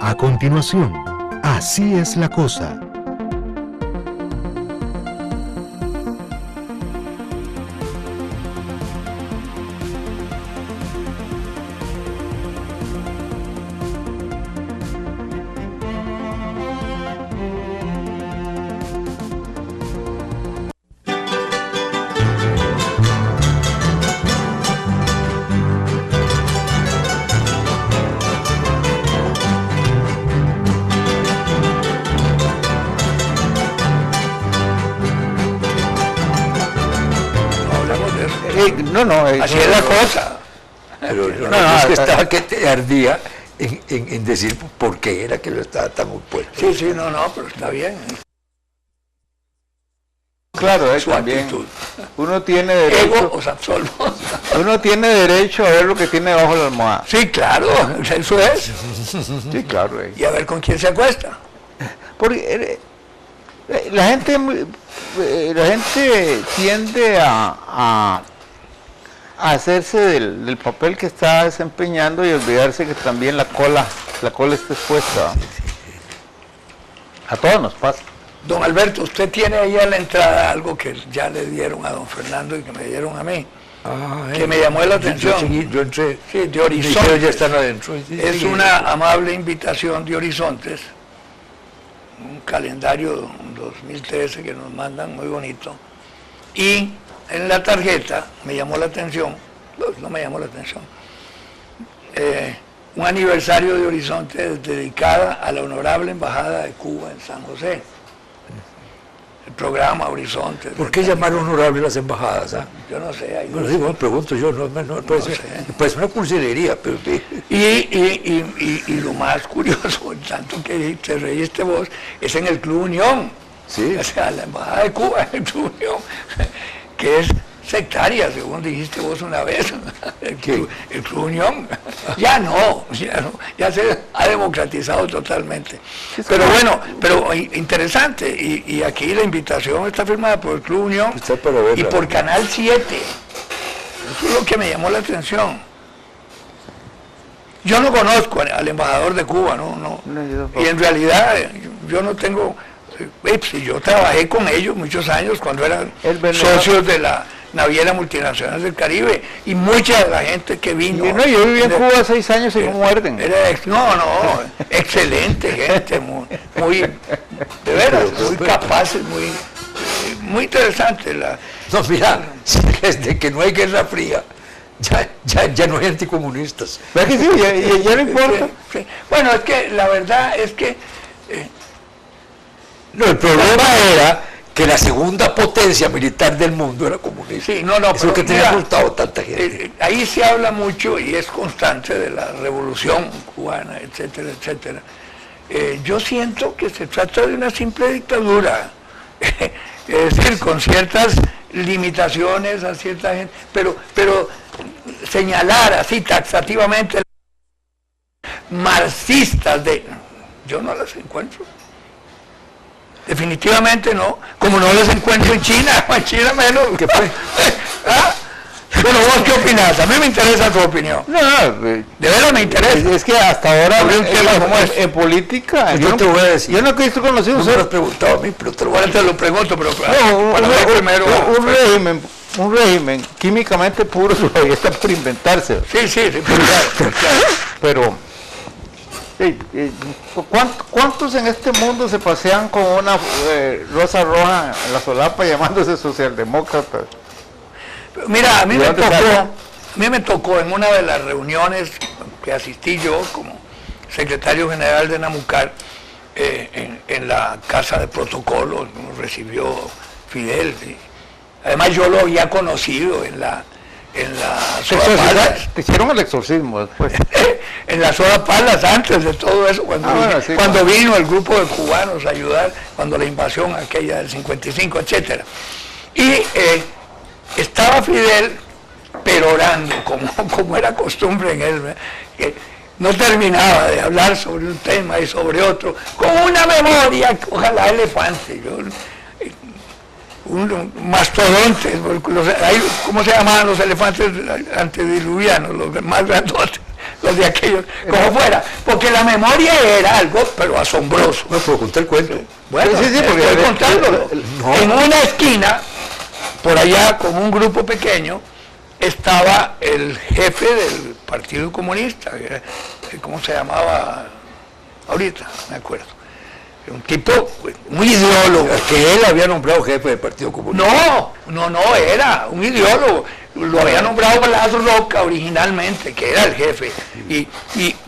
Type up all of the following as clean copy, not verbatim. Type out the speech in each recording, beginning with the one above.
A continuación, Así es la cosa. Así es la cosa. Pero es que estaba que te ardía en decir por qué era que lo estaba tan opuesto. Sí, pero está bien. Claro, Su también actitud. uno tiene derecho. Ego os absolvo. Uno tiene derecho a ver lo que tiene debajo de la almohada. Sí, claro, eso es. Sí, claro. Y a ver con quién se acuesta. Porque la gente tiende a hacerse del papel que está desempeñando y olvidarse que también la cola está expuesta. A todos nos pasa. Don Alberto, usted tiene ahí a la entrada algo que ya le dieron a don Fernando y que me dieron a mí, que me llamó la atención. Yo entré. Sí, de Horizontes. Ya están adentro. Es una amable invitación de Horizontes, un calendario 2013 que nos mandan muy bonito. Y en la tarjeta me llamó la atención, no me llamó la atención, un aniversario de Horizontes dedicada a la honorable Embajada de Cuba en San José. El programa Horizontes. ¿Por qué llamar honorable las embajadas? Yo no sé. Ahí Bueno, sí, me pregunto yo, no parece una cursilería, pero... Y lo más curioso, tanto que te reíste vos, es en el Club Unión. Sí. O sea, la Embajada de Cuba en el Club Unión, que es sectaria, según dijiste vos una vez, el Club Unión. Ya no, ya se ha democratizado totalmente. Pero bueno, pero interesante, y aquí la invitación está firmada por el Club Unión y por Canal 7. Eso es lo que me llamó la atención. Yo no conozco al embajador de Cuba, no. Y en realidad yo no tengo... yo trabajé con ellos muchos años cuando eran socios de la Naviera Multinacional del Caribe, y mucha de la gente que vino. Yo viví en Cuba 6 años y no muerden. Excelente gente, muy de veras, muy capaces, muy interesante. No, mira, desde que no hay Guerra Fría, ya no hay anticomunistas. ¿Verdad que sí? Ya no importa. Sí. Bueno, es que la verdad es que... No, el problema era que la segunda potencia militar del mundo era comunista. Sí, no, es lo que tenía ocultado tanta gente. Ahí se habla mucho y es constante de la revolución cubana, etcétera, etcétera. Yo siento que se trata de una simple dictadura, es decir, con ciertas limitaciones a cierta gente, pero señalar así taxativamente marxistas yo no las encuentro. Definitivamente no, como no los encuentro en China menos. ¿Qué fue? Bueno, ¿vos qué opinás? A mí me interesa tu opinión. De verdad me interesa. Es que hasta ahora en política, yo te voy a decir. Yo no he visto conocido. No me lo has preguntado a mí, pero te lo pregunto, pero un régimen químicamente puro todavía está por inventarse. Sí, pero ¿cuántos en este mundo se pasean con una rosa roja en la solapa llamándose socialdemócratas? Mira, a mí me tocó en una de las reuniones que asistí yo como secretario general de Namucar, en la casa de protocolo, nos recibió Fidel. ¿Sí? Además yo lo había conocido en la Soda Palas. Te hicieron el exorcismo después. En la Soda Palas, antes de todo eso, cuando vino el grupo de cubanos a ayudar, cuando la invasión aquella del 55, etcétera. Y estaba Fidel perorando, como era costumbre en él, que no terminaba de hablar sobre un tema y sobre otro, con una memoria, ojalá elefante. Un mastodonte, ¿cómo se llamaban los elefantes antediluvianos? Los más grandotes. los de aquellos, como fuera, porque la memoria era algo, pero asombroso. No puedo contar el cuento. Bueno, Sí, porque estoy contándolo. no. En una esquina, por allá, con un grupo pequeño, estaba el jefe del Partido Comunista, ¿cómo se llamaba? Ahorita, me acuerdo. Un tipo muy ideólogo. Que él había nombrado jefe del Partido Comunista. No, era un ideólogo. Lo había nombrado Blas Roca originalmente, que era el jefe. Y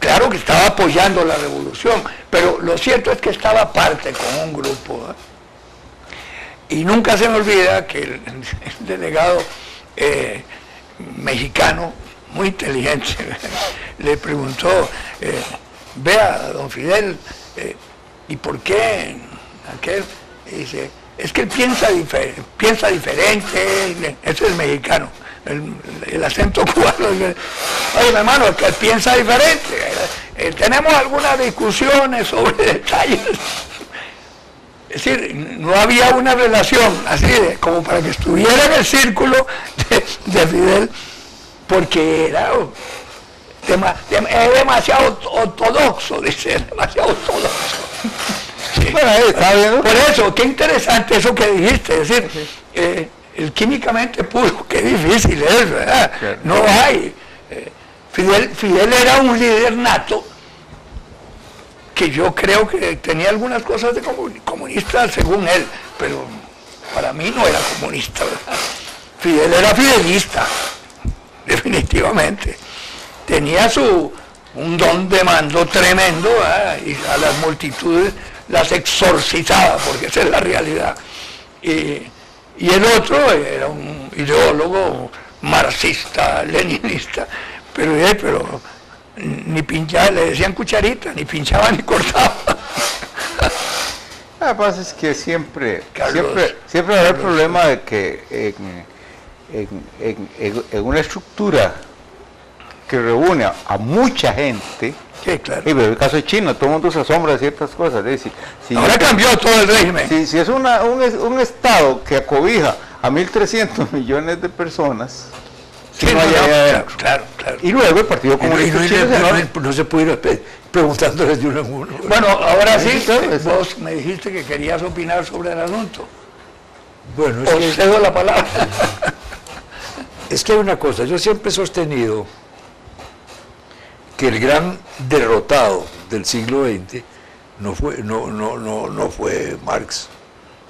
claro que estaba apoyando la revolución, pero lo cierto es que estaba aparte con un grupo. Y nunca se me olvida que el delegado mexicano, muy inteligente, le preguntó, vea, don Fidel, ¿y por qué aquel? Y dice, es que él piensa diferente, ese es mexicano, el acento cubano. Oye, mi hermano, es que él piensa diferente, tenemos algunas discusiones sobre detalles. Es decir, no había una relación así como para que estuviera en el círculo de Fidel, porque era demasiado ortodoxo, dice, demasiado ortodoxo. Sí. Bueno, ahí está bien. Por eso, qué interesante eso que dijiste, es decir, el químicamente puro, qué difícil es, ¿verdad? Claro. No hay. Fidel era un líder nato, que yo creo que tenía algunas cosas de comunista según él, pero para mí no era comunista, ¿verdad? Fidel era fidelista, definitivamente. Tenía un don de mando tremendo, ¿verdad? Y a las multitudes las exorcizaba, porque esa es la realidad. Y el otro era un ideólogo marxista, leninista, pero ni pinchaba, le decían cucharita, ni pinchaba ni cortaba. Lo que pasa es que siempre Carlos, va a haber el problema de que en una estructura que reúne a mucha gente, Sí, claro. y pero el caso de China, todo el mundo se asombra de ciertas cosas. Ahora cambió todo el régimen. Si es un Estado que acobija a 1.300 millones de personas, Sí, no hay allá adentro. claro. Y luego el Partido Comunista Chino No se puede ir preguntándoles de uno en uno. Bueno, ahora sí, claro, vos me dijiste que querías opinar sobre el asunto. Bueno, Os cedo la palabra. es que hay una cosa, yo siempre he sostenido que el gran derrotado del siglo XX no fue Marx,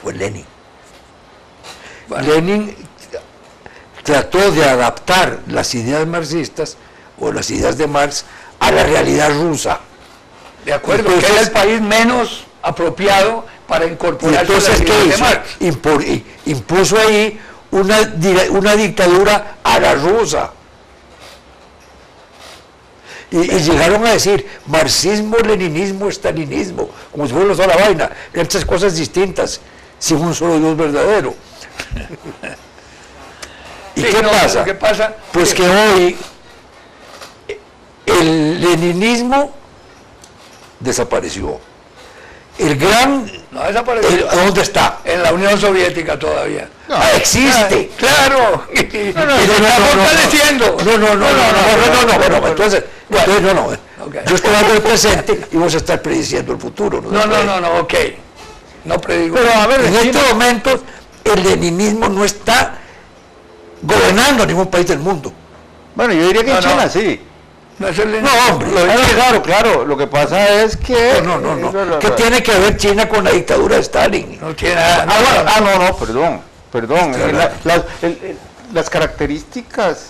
fue Lenin. Bueno. Lenin trató de adaptar las ideas marxistas o las ideas de Marx a la realidad rusa. De acuerdo, Entonces, que era el país menos apropiado para incorporarse a Entonces, las ¿qué ideas de hizo? Marx. Impuso ahí una dictadura a la rusa. Y llegaron a decir marxismo, leninismo, estalinismo, como si fuera una sola vaina, eran tres cosas distintas, sin un solo Dios verdadero. ¿Y Sí, qué no, pasa? ¿qué pasa? Pues que hoy el leninismo desapareció. El gran... No desapareció. ¿Dónde está? En la Unión Soviética todavía. Existe. Claro. Y se está fortaleciendo. No. Entonces, no. Ok. Yo estoy dando el presente y vos estás prediciendo el futuro. No, ok. No predigo. Pero a ver, en este momento el leninismo no está gobernando ningún país del mundo. Bueno, yo diría que en No, China no. sí. No es el No, hombre. Claro. Lo que pasa es que... No. ¿Qué tiene que ver China con la dictadura de Stalin? No tiene nada. Perdón. Las características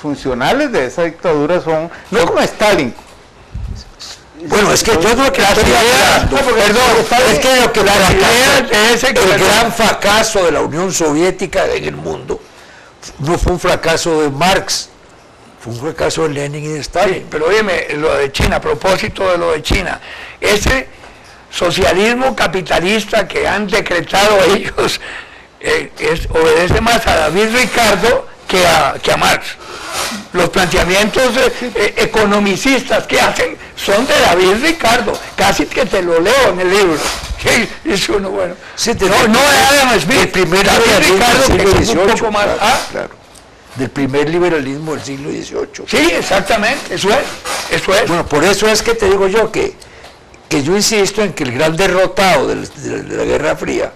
funcionales de esa dictadura son, no como Stalin. Bueno, es que yo no que estoy hablando, es que lo que el gran fracaso de la Unión Soviética en el mundo no fue un fracaso de Marx, fue un fracaso de Lenin y de Stalin. Sí, pero óyeme, lo de China, a propósito de lo de China, ese socialismo capitalista que han decretado ellos obedece más a David Ricardo que a Marx. Los planteamientos economicistas que hacen son de David Ricardo, casi que te lo leo en el libro. Sí, dice uno, bueno. Sí, no de Adam Smith, el primer David socialismo Ricardo, del que es siglo un poco más. claro. del primer liberalismo del siglo XVIII. Sí, exactamente, eso es. Bueno, por eso es que te digo yo que yo insisto en que el gran derrotado de la Guerra Fría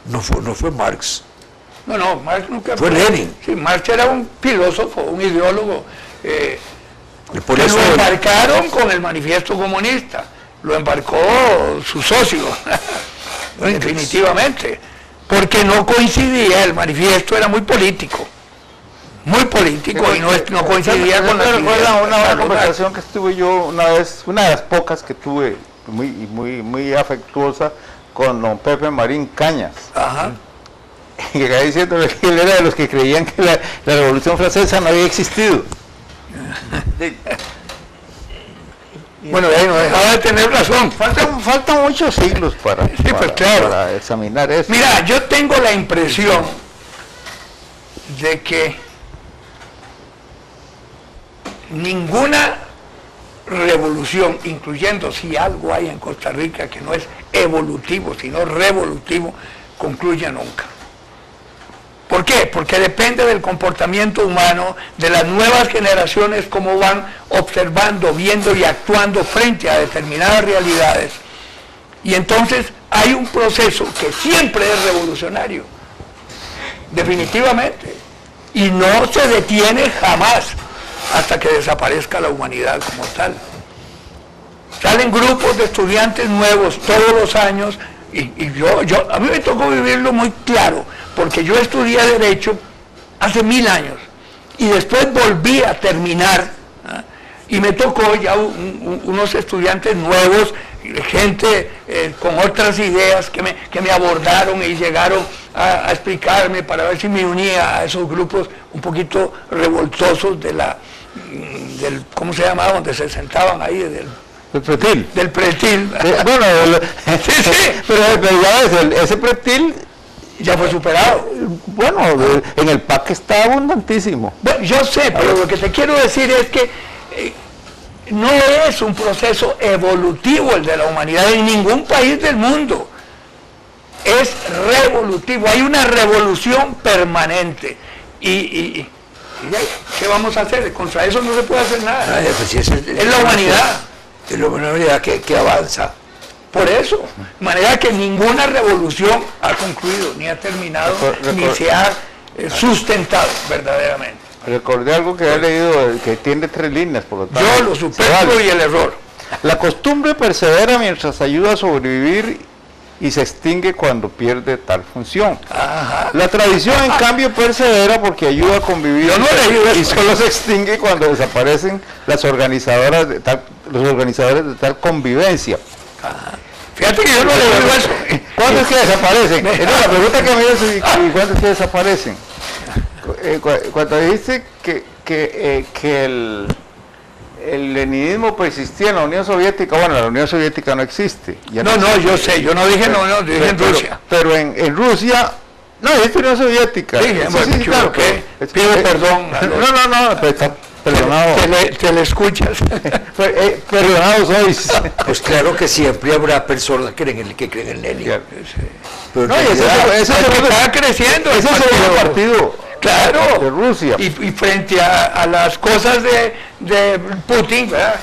no fue Marx. No, Marx nunca fue Lenin. Sí, Marx era un filósofo, un ideólogo, por que eso lo embarcaron con el manifiesto comunista, lo embarcó su socio, definitivamente, porque no coincidía, el manifiesto era muy político y no coincidía con la recuerda una conversación que estuve yo una vez, una de las pocas que tuve, muy afectuosa, con don Pepe Marín Cañas. Ajá. Y acá diciendo que él era de los que creían que la Revolución Francesa no había existido. Bueno, no dejaba de tener razón. Faltan muchos siglos para examinar eso. Mira, yo tengo la impresión de que ninguna revolución, incluyendo si algo hay en Costa Rica que no es evolutivo, sino revolutivo, concluye nunca. ¿Por qué? Porque depende del comportamiento humano, de las nuevas generaciones, cómo van observando, viendo y actuando frente a determinadas realidades. Y entonces hay un proceso que siempre es revolucionario, definitivamente, y no se detiene jamás hasta que desaparezca la humanidad como tal. Salen grupos de estudiantes nuevos todos los años, y a mí me tocó vivirlo muy claro, porque yo estudié Derecho hace 1000 años, y después volví a terminar, y me tocó ya unos estudiantes nuevos, gente con otras ideas que me abordaron y llegaron a explicarme para ver si me unía a esos grupos un poquito revoltosos del ¿cómo se llamaba? Donde se sentaban ahí, el pretil. Del pretil. Bueno, sí. Pero ya ves, ese pretil ya fue superado. Bueno, en el PAC está abundantísimo. Bueno, yo sé, pero lo que te quiero decir es que no es un proceso evolutivo el de la humanidad en ningún país del mundo. Es revolutivo, hay una revolución permanente. Y ¿qué vamos a hacer? Contra eso no se puede hacer nada. Es la humanidad. Es la humanidad que avanza. Por eso, de manera que ninguna revolución ha concluido, ni ha terminado, ni se ha sustentado verdaderamente. Recordé algo que he leído, que tiene 3 líneas, por lo tanto. Yo lo superfluo y el error. La costumbre persevera mientras ayuda a sobrevivir y se extingue cuando pierde tal función. Ajá. La tradición, en cambio, persevera porque ayuda a convivir y solo se extingue cuando desaparecen los organizadores de tal convivencia. Ajá. Fíjate que yo no le digo eso. ¿Cuándo es que desaparecen? La pregunta que me hizo, ¿y cuándo es que desaparecen? Cuando dijiste que el leninismo persistía en la Unión Soviética, bueno, la Unión Soviética no existe. Yo sé, yo no dije no, dije en Rusia. Pero en Rusia, no, es Unión Soviética. Sí, claro que pido perdón. No, pero está perdonado. Te le escuchas. Perdonado sois. Pues claro que siempre habrá personas que creen en Lenin. Pero no, eso está creciendo. Ese es el partido. Claro, de Rusia. Y frente a las cosas de Putin, ¿verdad?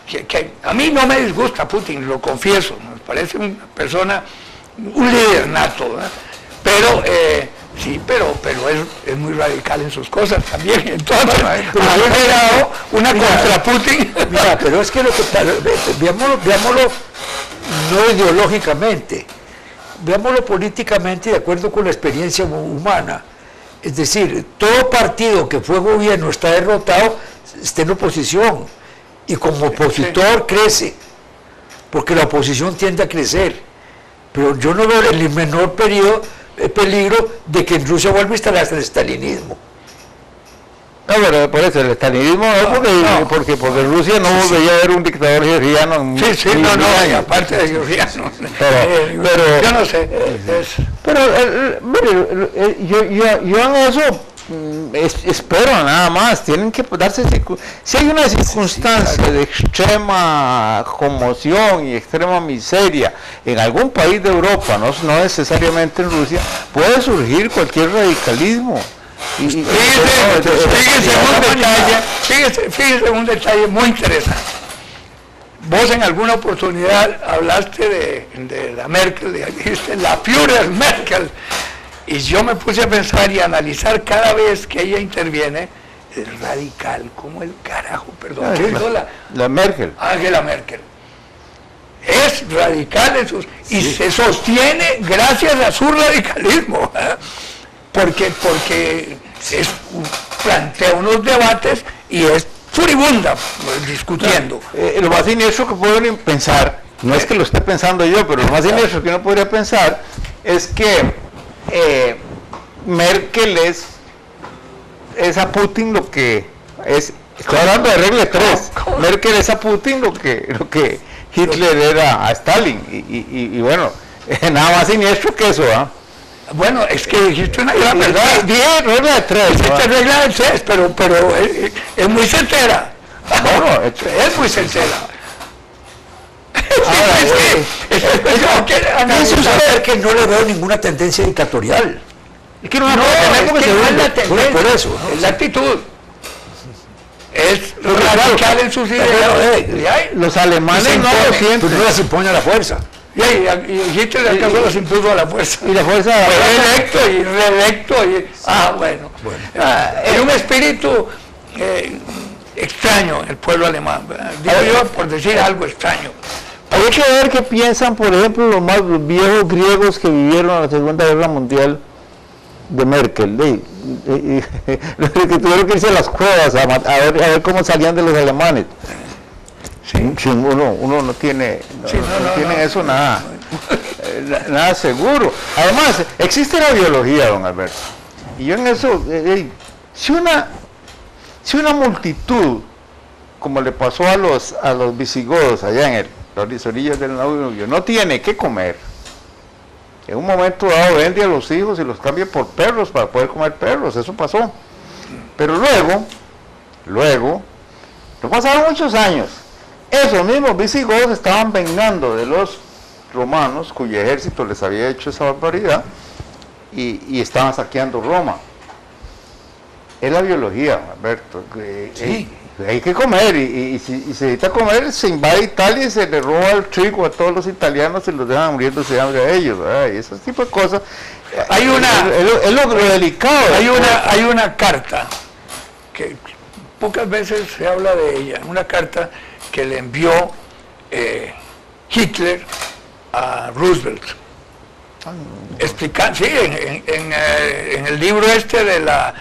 Que a mí no me disgusta Putin, lo confieso, me parece una persona, un líder nato, ¿verdad? Pero sí, pero es muy radical en sus cosas también, entonces ha generado una contra Putin. Mira, pero es que veámoslo no ideológicamente, veámoslo políticamente de acuerdo con la experiencia humana. Es decir, todo partido que fue gobierno está derrotado, está en oposición, y como opositor crece, porque la oposición tiende a crecer. Pero yo no veo el menor peligro de que en Rusia vuelva a instalarse el estalinismo. No, pero por eso, el estalinismo porque en Rusia no volvería a haber un dictador georgiano. Sí, aparte de georgiano. Pero yo no sé. Yo en eso espero nada más, tienen que darse, si hay una circunstancia de extrema conmoción y extrema miseria en algún país de Europa, no necesariamente en Rusia, puede surgir cualquier radicalismo. Fíjese un detalle muy interesante. Vos en alguna oportunidad hablaste de la Merkel, dijiste la Führer Merkel, y yo me puse a pensar y a analizar cada vez que ella interviene, es radical, como el carajo, perdón. La Merkel. Angela Merkel. Es radical y se sostiene gracias a su radicalismo, ¿eh? porque plantea unos debates y es furibunda discutiendo. Lo más siniestro que pueden pensar, no es que lo esté pensando yo, pero lo más siniestro que uno podría pensar es que Merkel es a Putin lo que es, estoy hablando de regla 3, Merkel es a Putin lo que Hitler era a Stalin, y bueno, nada más siniestro que eso, ¿ah? Bueno, es que dijiste una gran verdad. Bien, regla de 3. Esta regla de 3, pero es muy certera. Bueno, es muy certera. Piense usted que no le veo ninguna tendencia dictatorial. Es que no es la tendencia, por eso, ¿no? es la actitud. Es radical en sus ideas. Los alemanes no lo sienten. Pues no las impone a la fuerza. Y Hitler acaso las impuso a la fuerza. Y la fuerza fue electo y reelecto. Bueno. Hay un espíritu extraño en el pueblo alemán. Digo yo por decir algo extraño. Hay que ver qué piensan, por ejemplo, los viejos griegos que vivieron en la Segunda Guerra Mundial de Merkel, los que tuvieron que irse a las cuevas a ver cómo salían de los alemanes. Sí, uno no tiene, eso nada seguro. Además, existe la biología, don Alberto, y yo en eso, si una multitud, como le pasó a los visigodos allá en las orillas del Danubio, no tiene que comer, en un momento dado vende a los hijos y los cambia por perros para poder comer perros, eso pasó. Pero luego, no pasaron muchos años, esos mismos visigodos estaban vengando de los romanos, cuyo ejército les había hecho esa barbaridad, y estaban saqueando Roma. Es la biología, Alberto. Sí. Hay que comer, y si se necesita comer, se invade Italia y se le roba el trigo a todos los italianos y los dejan muriéndose de hambre a ellos, ¿verdad? Y ese tipo de cosas. Es lo delicado. Hay una carta que pocas veces se habla de ella, una carta que le envió Hitler a Roosevelt, explicando, sí, en el libro de la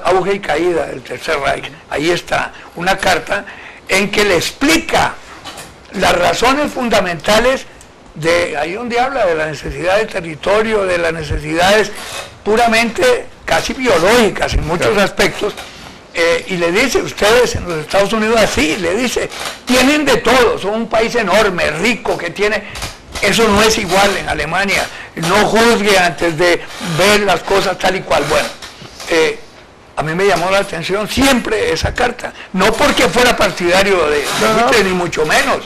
auge y caída del Tercer Reich, ahí está una carta en que le explica las razones fundamentales ahí donde habla de la necesidad de territorio, de las necesidades puramente casi biológicas en muchos aspectos, y le dice, ustedes en los Estados Unidos así, le dice, tienen de todo, son un país enorme, rico, que tiene, eso no es igual en Alemania, no juzgue antes de ver las cosas tal y cual. Bueno, a mí me llamó la atención siempre esa carta, no porque fuera partidario de Hitler, ni mucho menos,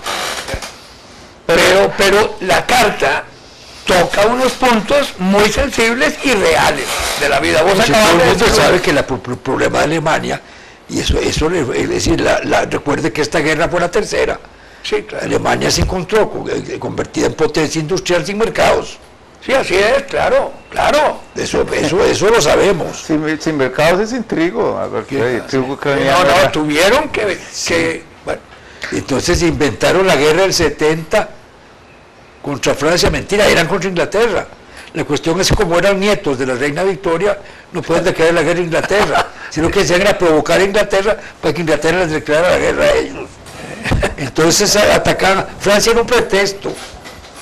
pero la carta toca unos puntos muy sensibles y reales de la vida. Vos todo el mundo sabe que el problema de Alemania, y eso es decir, recuerde que esta guerra fue la tercera. Sí, claro. Alemania se encontró convertida en potencia industrial sin mercados. Sí, así es, claro. Eso lo sabemos. Sin mercados es sin trigo. A ver, tuvieron que bueno. Entonces inventaron la guerra del 70 contra Francia. Mentira, eran contra Inglaterra. La cuestión es que como eran nietos de la reina Victoria, no pueden declarar la guerra a Inglaterra, sino que se iban a provocar a Inglaterra para que Inglaterra les declarara la guerra a ellos. Entonces atacaron. Francia era un pretexto.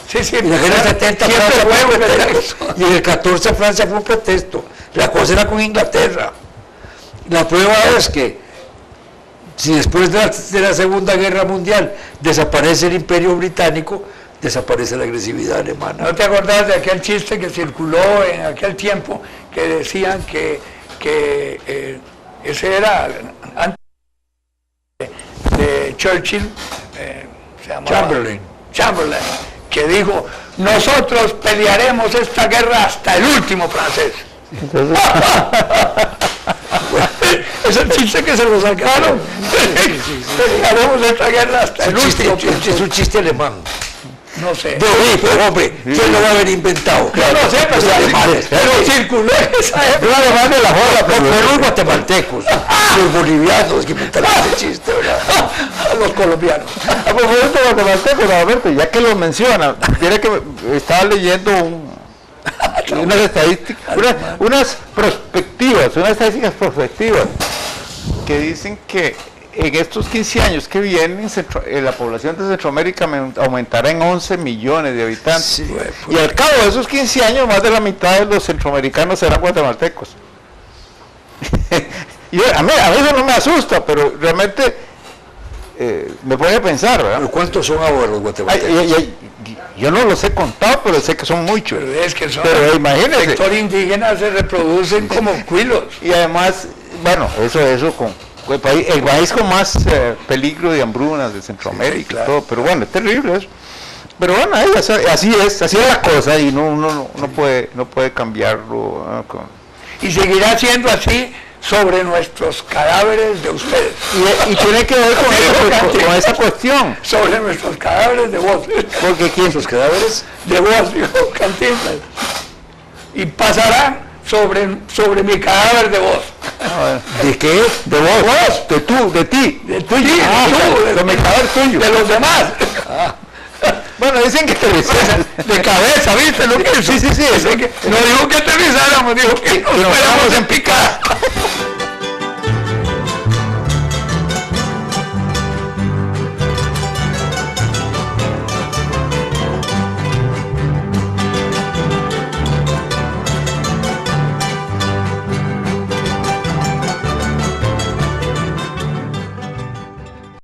Sí, y la guerra del 70 Francia fue un pretexto. Y en el 14 Francia fue un pretexto. La cosa era con Inglaterra. La prueba es que si después de la Segunda Guerra Mundial desaparece el Imperio Británico, desaparece la agresividad alemana. ¿No te acordás de aquel chiste que circuló en aquel tiempo que decían que ese era antes de Churchill, se llamaba Chamberlain, que dijo, nosotros pelearemos esta guerra hasta el último francés? Es el chiste que se lo sacaron. Haremos esta guerra hasta el último. Es un chiste alemán. No sé. No, pero hombre, ¿quién lo va a haber inventado? Yo no sé, pero circuló esa época. Los alemanes de la joda, pero los guatemaltecos, los bolivianos que inventaron ese chiste, ¿verdad? A los colombianos. A propósito de guatemalteco, Alberto, ya que lo menciona, mira que estaba leyendo unas estadísticas, unas estadísticas prospectivas que dicen que en estos 15 años que vienen la población de Centroamérica aumentará en 11 millones de habitantes. Sí, y al cabo de esos 15 años, más de la mitad de los centroamericanos serán guatemaltecos. Y a mí eso no me asusta, pero realmente me pone a pensar, ¿verdad? ¿Pero cuántos son ahora los guatemaltecos? Yo no los he contado, pero sé que son muchos. Pero es que son Pero imagínese. el sector indígena se reproducen como cuilos. Y además, bueno, eso con el país con más peligro de hambrunas de Centroamérica, Sí, claro. todo, pero bueno, es terrible eso. Pero bueno, así es la cosa y uno no puede cambiarlo. Y seguirá siendo así sobre nuestros cadáveres de ustedes. Y tiene que ver con esa cuestión. Sobre nuestros cadáveres de vos. Porque ¿quién? ¿Sus cadáveres? De vos, dijo Cantinflas. Y pasará sobre mi cadáver de vos. ¿De qué? De vos, de tú, de ti. De tuyo, de mi cadáver tuyo. de los demás. Bueno, dicen que De cabeza, ¿viste lo que Sí. no dijo que aterrizáramos, dijo que nos fuéramos en picada.